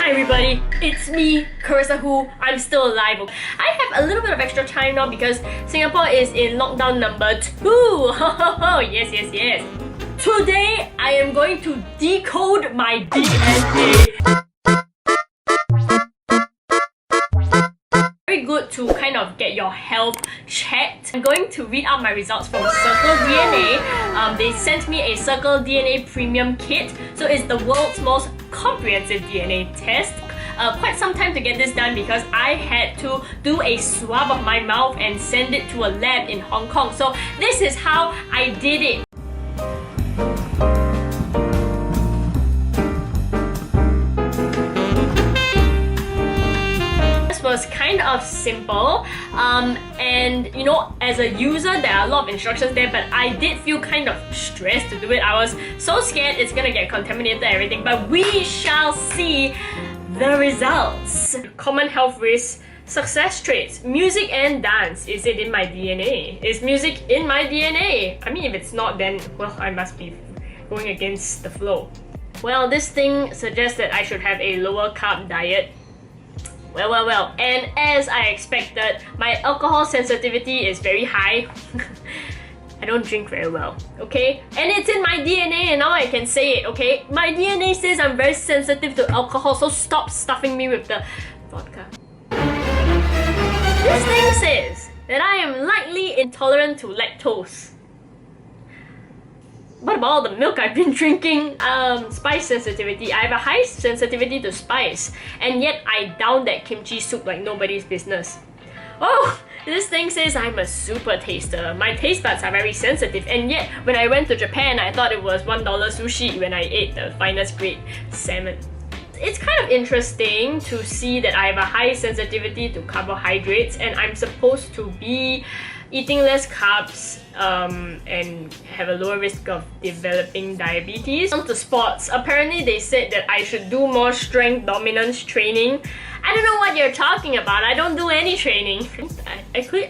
Hi everybody, it's me, Charissahoo. I'm still alive. I have a little bit of extra time now because Singapore is in lockdown number 2. Yes. Today, I am going to decode my DNA. Very good to kind of get your health checked. I'm going to read out my results from Circle DNA. They sent me a Circle DNA Premium Kit. So it's the world's most comprehensive DNA test. Quite some time to get this done because I had to do a swab of my mouth and send it to a lab in Hong Kong. So this is how I did it. Was kind of simple and you know, as a user there are a lot of instructions there, but I did feel kind of stressed to do it. I was so scared it's gonna get contaminated and everything, but we shall see the results. Common health risks, success traits, music and dance. Is it in my DNA? Is music in my DNA? I mean, if it's not, then well, I must be going against the flow. Well, this thing suggests that I should have a lower carb diet. Well, and as I expected, my alcohol sensitivity is very high. I don't drink very well, okay? And it's in my DNA and now I can say it, okay? My DNA says I'm very sensitive to alcohol, so stop stuffing me with the vodka. This thing says that I am lightly intolerant to lactose. What about all the milk I've been drinking? Spice sensitivity. I have a high sensitivity to spice, and yet I down that kimchi soup like nobody's business. Oh, this thing says I'm a super taster. My taste buds are very sensitive, and yet when I went to Japan, I thought it was $1 sushi when I ate the finest grade salmon. It's kind of interesting to see that I have a high sensitivity to carbohydrates, and I'm supposed to be eating less carbs and have a lower risk of developing diabetes. On to sports. Apparently they said that I should do more strength dominance training. I don't know what you're talking about. I don't do any training. Actually,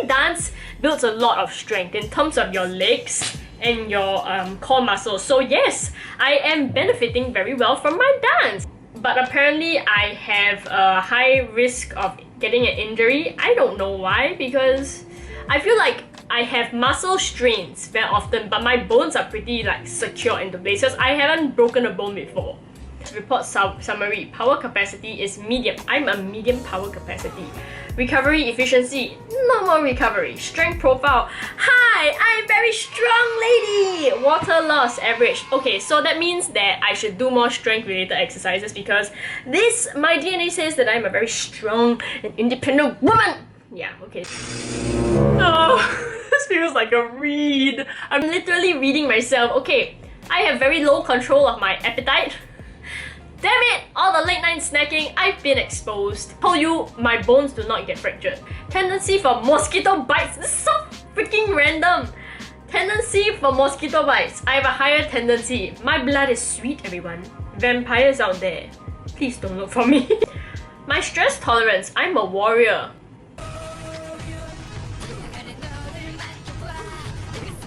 dance builds a lot of strength in terms of your legs and your core muscles. So yes, I am benefiting very well from my dance. But apparently I have a high risk of getting an injury. I don't know why, because I feel like I have muscle strains very often, but my bones are pretty like secure into places. I haven't broken a bone before. Report summary. Power capacity is medium. I'm a medium power capacity. Recovery efficiency. No more recovery. Strength profile. Hi, I'm very strong lady. Water loss average. Okay, so that means that I should do more strength related exercises because my DNA says that I'm a very strong and independent woman. Yeah, okay. Oh, this feels like a read. I'm literally reading myself. Okay, I have very low control of my appetite. Damn it! All the late night snacking, I've been exposed. Told you, my bones do not get fractured. Tendency for mosquito bites. This is so freaking random. Tendency for mosquito bites. I have a higher tendency. My blood is sweet, everyone. Vampires out there, please don't look for me. My stress tolerance. I'm a warrior.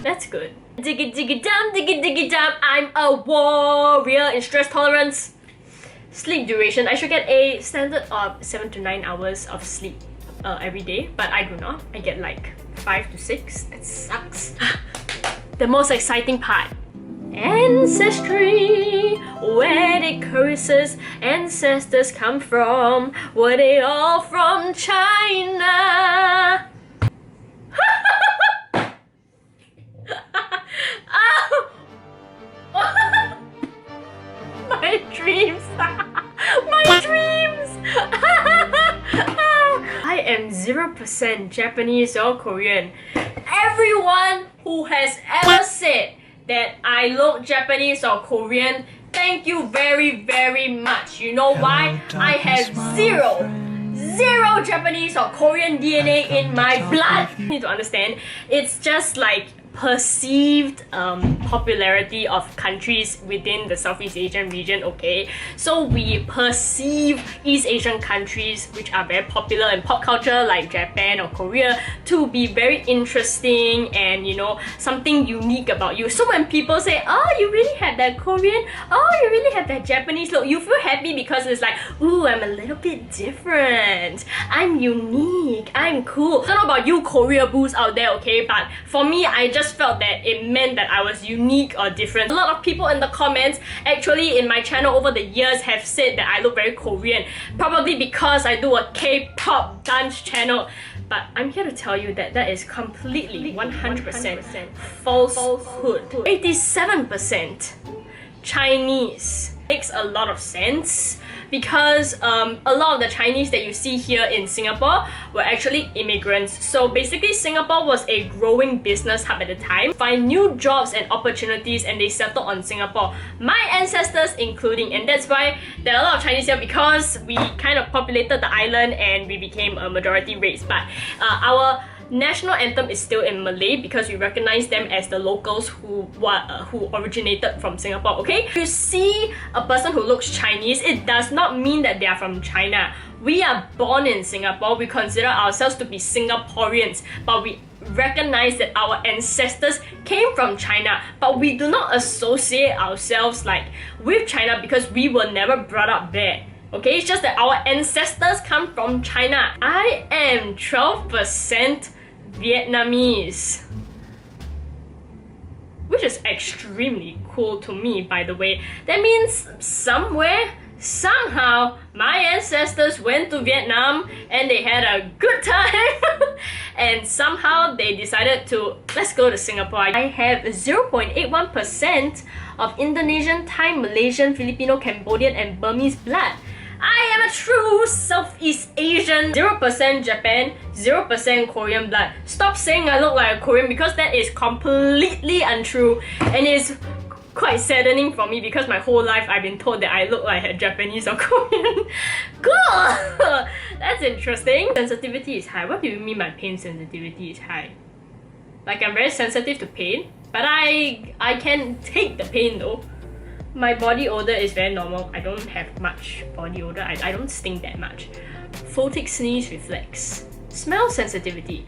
That's good. Diggy dum, I'm a warrior in stress tolerance. Sleep duration. I should get a standard of 7 to 9 hours of sleep every day, but I do not. I get like 5 to 6. That sucks. The most exciting part. Ancestry. Where did Charissa's ancestors come from? Were they all from China? My dreams! My dreams! I am 0% Japanese or Korean. Everyone who has ever said that I look Japanese or Korean, thank you very much. You know why? I have zero Japanese or Korean DNA in my blood. You need to understand, it's just like perceived popularity of countries within the Southeast Asian region, okay? So we perceive East Asian countries, which are very popular in pop culture like Japan or Korea, to be very interesting and, you know, something unique about you. So when people say, oh, you really have that Korean, oh, you really have that Japanese look, you feel happy because it's like, ooh, I'm a little bit different, I'm unique, I'm cool. I don't know about you Korea boos out there, okay, but for me, I just felt that it meant that I was unique or different. A lot of people in the comments actually in my channel over the years have said that I look very Korean, probably because I do a K-pop dance channel. But I'm here to tell you that that is completely 100% falsehood. 87% Chinese. Makes a lot of sense because a lot of the Chinese that you see here in Singapore were actually immigrants. So basically Singapore was a growing business hub at the time, find new jobs and opportunities, and they settled on Singapore. My ancestors including, and that's why there are a lot of Chinese here because we kind of populated the island and we became a majority race. But our national anthem is still in Malay because we recognize them as the locals who originated from Singapore, okay? If you see a person who looks Chinese, it does not mean that they are from China. We are born in Singapore, we consider ourselves to be Singaporeans, but we recognize that our ancestors came from China, but we do not associate ourselves like with China because we were never brought up there. Okay, it's just that our ancestors come from China. I am 12% Vietnamese, which is extremely cool to me, by the way. That means somewhere, somehow, my ancestors went to Vietnam and they had a good time and somehow they decided to, let's go to Singapore. I have 0.81% of Indonesian, Thai, Malaysian, Filipino, Cambodian and Burmese blood. I am a true Southeast Asian. 0% Japan, 0% Korean blood. Stop saying I look like a Korean because that is completely untrue and it's quite saddening for me because my whole life I've been told that I look like a Japanese or Korean. Cool! That's interesting. Sensitivity is high. What do you mean by pain sensitivity is high? Like I'm very sensitive to pain, but I can take the pain though. My body odor is very normal. I don't have much body odor. I don't stink that much. Photic sneeze reflex. Smell sensitivity.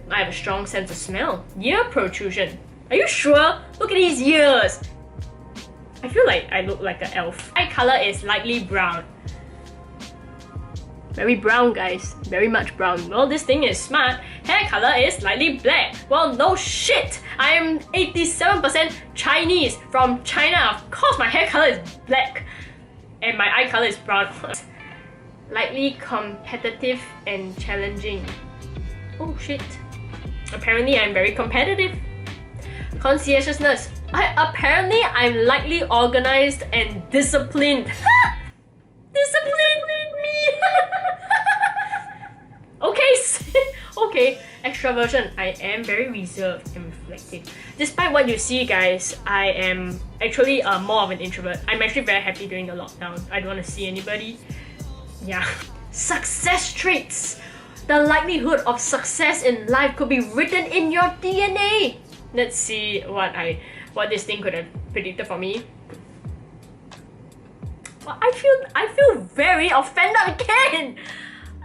I have a strong sense of smell. Ear protrusion. Are you sure? Look at these ears. I feel like I look like an elf. Eye color is lightly brown. Very brown, guys. Very much brown. Well, this thing is smart. Hair color is lightly black. Well, no shit. I am 87% Chinese from China. Of course, my hair color is black. And my eye color is brown. Lightly competitive and challenging. Oh shit. Apparently, I'm very competitive. Conscientiousness. Apparently, I'm lightly organized and disciplined. Discipline me! Okay, extroversion. I am very reserved and reflective. Despite what you see, guys, I am actually more of an introvert. I'm actually very happy during the lockdown. I don't want to see anybody. Yeah. Success traits. The likelihood of success in life could be written in your DNA. Let's see what this thing could have predicted for me. Well, I feel very offended again.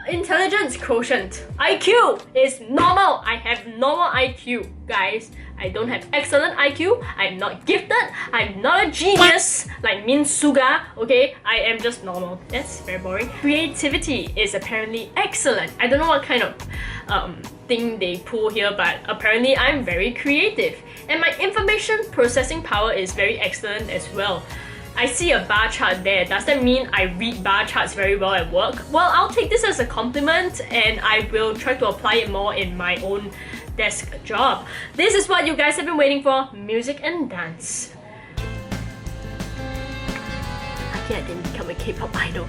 Intelligence quotient. IQ is normal. I have normal IQ, guys. I don't have excellent IQ. I'm not gifted. I'm not a genius like Min Suga. Okay, I am just normal. That's very boring. Creativity is apparently excellent. I don't know what kind of thing they pull here, but apparently I'm very creative. And my information processing power is very excellent as well. I see a bar chart there. Does that mean I read bar charts very well at work? Well, I'll take this as a compliment and I will try to apply it more in my own desk job. This is what you guys have been waiting for, music and dance. Lucky I didn't become a K-pop idol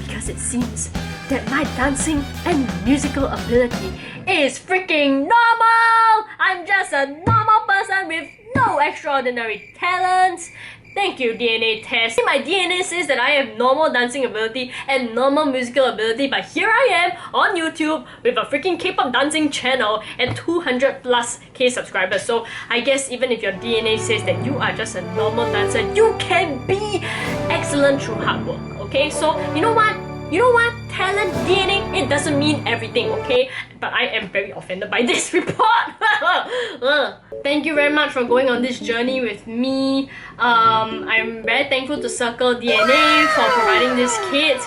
because it seems that my dancing and musical ability is freaking normal! I'm just a normal person with no extraordinary talents. Thank you, DNA test. My DNA says that I have normal dancing ability and normal musical ability, but here I am on YouTube with a freaking K-pop dancing channel and 200 plus K subscribers. So I guess even if your DNA says that you are just a normal dancer, you can be excellent through hard work, okay? So you know what? Talent, DNA, it doesn't mean everything, okay? But I am very offended by this report. Thank you very much for going on this journey with me. I'm very thankful to Circle DNA for providing this kit.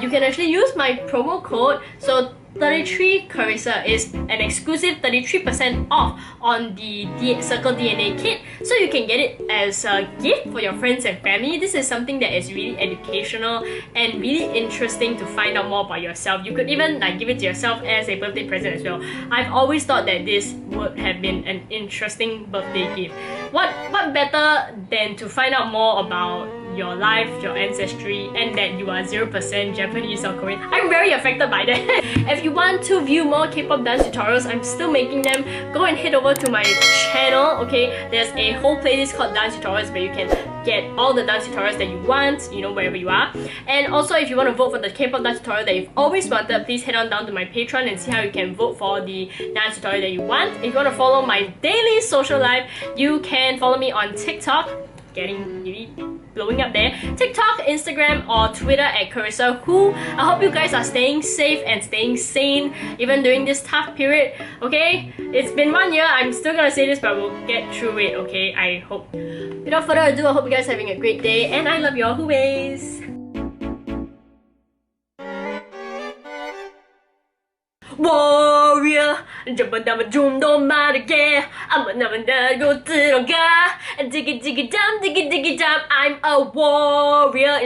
You can actually use my promo code. So 33 Charissa is an exclusive 33% off on the Circle DNA kit, so you can get it as a gift for your friends and family. This is something that is really educational and really interesting to find out more about yourself. You could even give it to yourself as a birthday present as well. I've always thought that this would have been an interesting birthday gift. What better than to find out more about your life, your ancestry, and that you are 0% Japanese or Korean. I'm very affected by that. If you want to view more K-pop dance tutorials, I'm still making them. Go and head over to my channel, okay? There's a whole playlist called dance tutorials where you can get all the dance tutorials that you want, wherever you are. And also, if you want to vote for the K-pop dance tutorial that you've always wanted, please head on down to my Patreon and see how you can vote for the dance tutorial that you want. If you want to follow my daily social life, you can follow me on TikTok, getting really blowing up there, TikTok, Instagram, or Twitter at Charissahoo. I hope you guys are staying safe and staying sane even during this tough period, okay? It's been 1 year, I'm still gonna say this, but we'll get through it, okay? I hope. Without further ado, I hope you guys are having a great day, and I love you all always. Warrior, 잡아다만 좀더 말하게 아무나만 달고 들어가 Diggy diggy dum, diggy diggy dum, I'm a warrior.